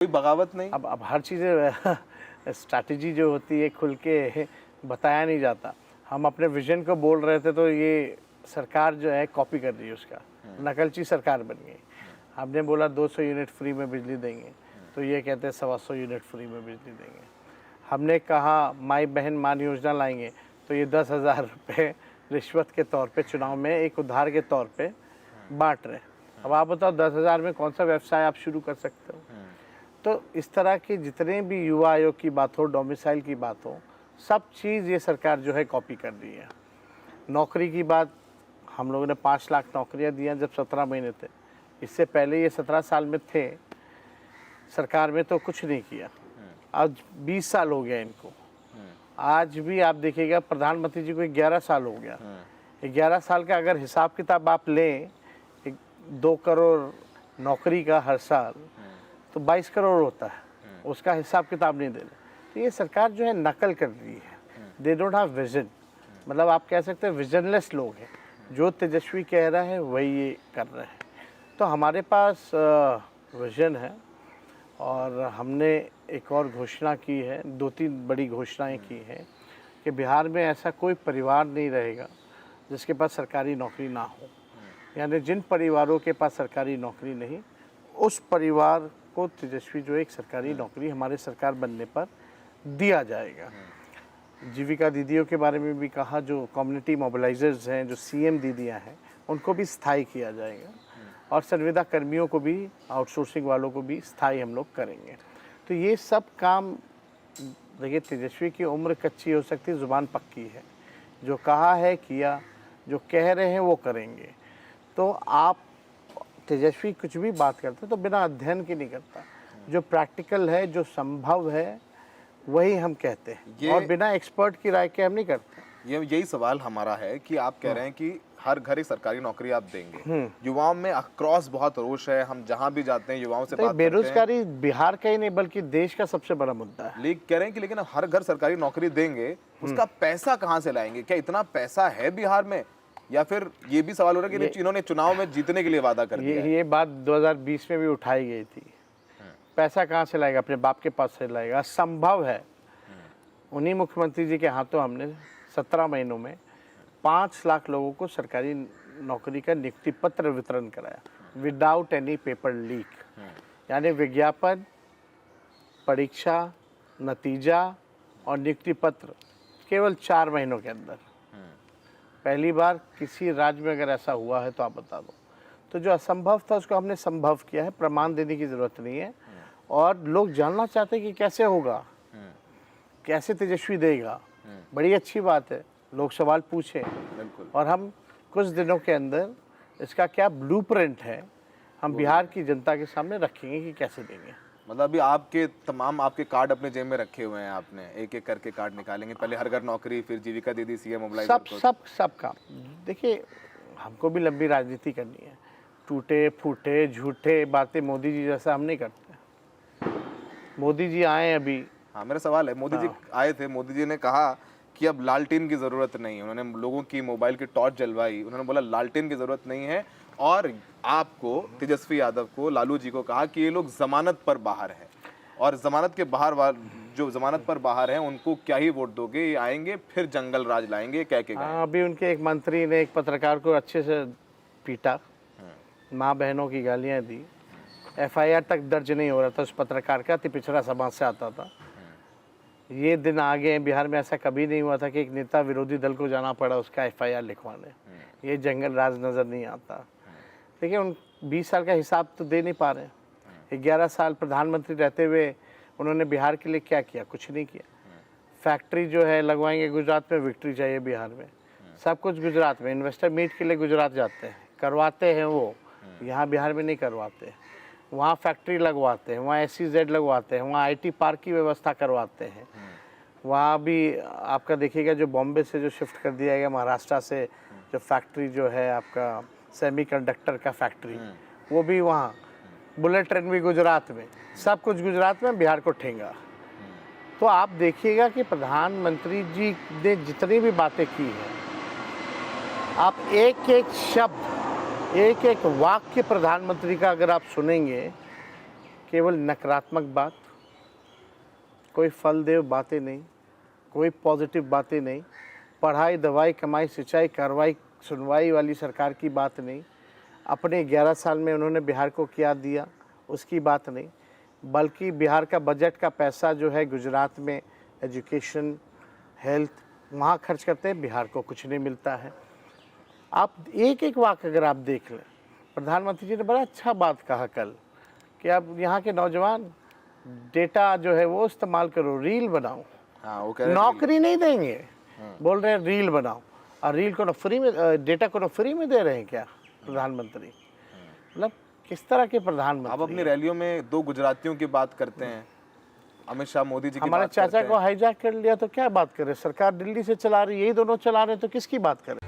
कोई बगावत नहीं। अब हर चीज़ें स्ट्रैटेजी जो होती है खुल के बताया नहीं जाता। हम अपने विजन को बोल रहे थे तो ये सरकार जो है कॉपी कर रही है उसका, नकलची सरकार बन गई। हमने बोला 200 यूनिट फ्री में बिजली देंगे, तो ये कहते हैं 125 यूनिट फ्री में बिजली देंगे। हमने कहा माई बहन मान योजना लाएंगे, तो ये 10,000 रुपये रिश्वत के तौर पे चुनाव में एक उधार के तौर पे बांट रहे। अब आप बताओ 10,000 में कौन सा व्यवसाय आप शुरू कर सकते हो। तो इस तरह के जितने भी युवा आयोग की बात हो, डोमिसाइल की बात हो, सब चीज़ ये सरकार जो है कॉपी कर रही है। नौकरी की बात, हम लोगों ने 5 लाख नौकरियां दी जब 17 महीने थे। इससे पहले ये 17 साल में थे सरकार में तो कुछ नहीं किया। आज 20 साल हो गया इनको। आज भी आप देखिएगा प्रधानमंत्री जी को 11 साल हो गया। 11 साल का अगर हिसाब किताब आप लें, 2 करोड़ नौकरी का हर साल, तो 22 करोड़ होता है। उसका हिसाब किताब नहीं दे रहे। तो ये सरकार जो है नकल कर रही है। दे डोंट हैव विजन, मतलब आप कह सकते हैं विजनलेस लोग हैं। जो तेजस्वी कह रहा है वही ये कर रहे हैं। तो हमारे पास विजन है और हमने एक और घोषणा की है, 2-3 बड़ी घोषणाएं की हैं कि बिहार में ऐसा कोई परिवार नहीं रहेगा जिसके पास सरकारी नौकरी ना हो। यानी जिन परिवारों के पास सरकारी नौकरी नहीं, उस परिवार को तेजस्वी जो एक सरकारी नौकरी हमारे सरकार बनने पर दिया जाएगा। जीविका दीदियों के बारे में भी कहा, जो कम्युनिटी मोबिलाइजर्स हैं, जो सीएम दीदियां हैं, उनको भी स्थायी किया जाएगा और संविदा कर्मियों को भी, आउटसोर्सिंग वालों को भी स्थायी हम लोग करेंगे। तो ये सब काम, देखिए तेजस्वी की उम्र कच्ची हो सकती है, ज़ुबान पक्की है। जो कहा है किया, जो कह रहे हैं वो करेंगे। तो आप तेजस्वी कुछ भी बात करते तो बिना अध्ययन के नहीं करता। जो प्रैक्टिकल है, जो संभव है, वही हम कहते हैं और बिना एक्सपर्ट की राय के हम नहीं करते। यही सवाल हमारा है कि आप कह रहे हैं कि हर घर एक सरकारी नौकरी आप देंगे। युवाओं में अक्रॉस बहुत रोष है, हम जहां भी जाते हैं युवाओं से बात करते हैं। बेरोजगारी बिहार का ही नहीं बल्कि देश का सबसे बड़ा मुद्दा है। लेकिन कह रहे हैं कि लेकिन हर घर सरकारी नौकरी देंगे, उसका पैसा कहां से लाएंगे? क्या इतना पैसा है बिहार में? या फिर ये भी सवाल हो रहा है कि इन्होंने चुनाव में जीतने के लिए वादा कर दिया है। ये बात 2020 में भी उठाई गई थी। पैसा कहाँ से लाएगा? अपने बाप के पास से लाएगा? संभव है। उन्हीं मुख्यमंत्री जी के हाथों हमने 17 महीनों में 5 लाख लोगों को सरकारी नौकरी का नियुक्ति पत्र वितरण कराया, विदाउट एनी पेपर लीक। यानी विज्ञापन, परीक्षा, नतीजा और नियुक्ति पत्र केवल 4 महीनों के अंदर। पहली बार किसी राज्य में अगर ऐसा हुआ है तो आप बता दो। तो जो असंभव था उसको हमने संभव किया है। प्रमाण देने की ज़रूरत नहीं है। और लोग जानना चाहते हैं कि कैसे होगा, कैसे तेजस्वी देगा। बड़ी अच्छी बात है, लोग सवाल पूछें और हम कुछ दिनों के अंदर इसका क्या ब्लूप्रिंट है हम बिहार की जनता के सामने रखेंगे कि कैसे देंगे। मतलब अभी आपके कार्ड अपने जेब में रखे हुए हैं, आपने एक एक करके कार्ड निकालेंगे। पहले हर घर नौकरी, फिर जीविका दीदी, सीएम मोबिलाइजर, सब काम। देखिए हमको भी लंबी राजनीति करनी है। टूटे फूटे झूठे बातें मोदी जी जैसा हम नहीं करते। मोदी जी आए अभी। हाँ, मेरा सवाल है, मोदी जी आए थे, मोदी जी ने कहा कि अब लालटेन की जरूरत नहीं है। उन्होंने लोगों की मोबाइल की टॉर्च जलवाई। उन्होंने बोला लालटेन की जरूरत नहीं है। और आपको, तेजस्वी यादव को, लालू जी को कहा कि ये लोग जमानत पर बाहर हैं और जमानत के बाहर जो जमानत पर बाहर हैं उनको क्या ही वोट दोगे, ये आएंगे फिर जंगल राज लाएंगे, कह के गए। अभी उनके एक मंत्री ने एक पत्रकार को अच्छे से पीटा, माँ बहनों की गालियाँ दी। FIR तक दर्ज नहीं हो रहा था उस पत्रकार का, अति पिछड़ा समाज से आता था। ये दिन आ गए हैं, बिहार में ऐसा कभी नहीं हुआ था कि एक नेता विरोधी दल को जाना पड़ा उसका FIR लिखवाने। ये जंगल राज नज़र नहीं आता। देखिए उन 20 साल का हिसाब तो दे नहीं पा रहे। 11 साल प्रधानमंत्री रहते हुए उन्होंने बिहार के लिए क्या किया? कुछ नहीं किया। फैक्ट्री जो है लगवाएंगे गुजरात में, विक्ट्री चाहिए बिहार में, सब कुछ गुजरात में। इन्वेस्टर मीट के लिए गुजरात जाते हैं, करवाते हैं वो, यहाँ बिहार में नहीं करवाते। वहाँ फैक्ट्री लगवाते हैं, वहाँ SEZ लगवाते हैं, वहाँ IT पार्क की व्यवस्था करवाते हैं। वहाँ भी आपका देखिएगा जो बॉम्बे से जो शिफ्ट कर दिया गया महाराष्ट्र से, जो फैक्ट्री जो है आपका सेमीकंडक्टर का फैक्ट्री, वो भी वहाँ। बुलेट ट्रेन भी गुजरात में, सब कुछ गुजरात में, बिहार को ठेंगा। तो आप देखिएगा कि प्रधानमंत्री जी ने जितनी भी बातें की हैं, आप एक एक शब्द, एक एक वाक्य प्रधानमंत्री का अगर आप सुनेंगे केवल नकारात्मक बात, कोई फलदेव बातें नहीं, कोई पॉजिटिव बातें नहीं, पढ़ाई दवाई कमाई सिंचाई कार्रवाई सुनवाई वाली सरकार की बात नहीं, अपने 11 साल में उन्होंने बिहार को क्या दिया उसकी बात नहीं, बल्कि बिहार का बजट का पैसा जो है गुजरात में एजुकेशन हेल्थ वहाँ खर्च करते हैं, बिहार को कुछ नहीं मिलता है। आप एक एक वाक्य अगर आप देख लें, प्रधानमंत्री जी ने बड़ा अच्छा बात कहा कल कि आप यहाँ के नौजवान डेटा जो है वो इस्तेमाल करो, रील बनाओ। हाँ, वो कह रहे हैं नौकरी नहीं देंगे, बोल रहे हैं रील बनाओ, और रील को फ्री में, डेटा को फ्री में दे रहे हैं क्या प्रधानमंत्री? मतलब किस तरह के प्रधानमंत्री? आप अपनी रैलियों में 2 गुजरातियों की बात करते हैं, अमित शाह मोदी जी की हमारे बात करते चाचा हैं। को हाईजैक कर लिया तो क्या बात करें? सरकार दिल्ली से चला रही है, यही दोनों चला रहे हैं तो किसकी बात करें?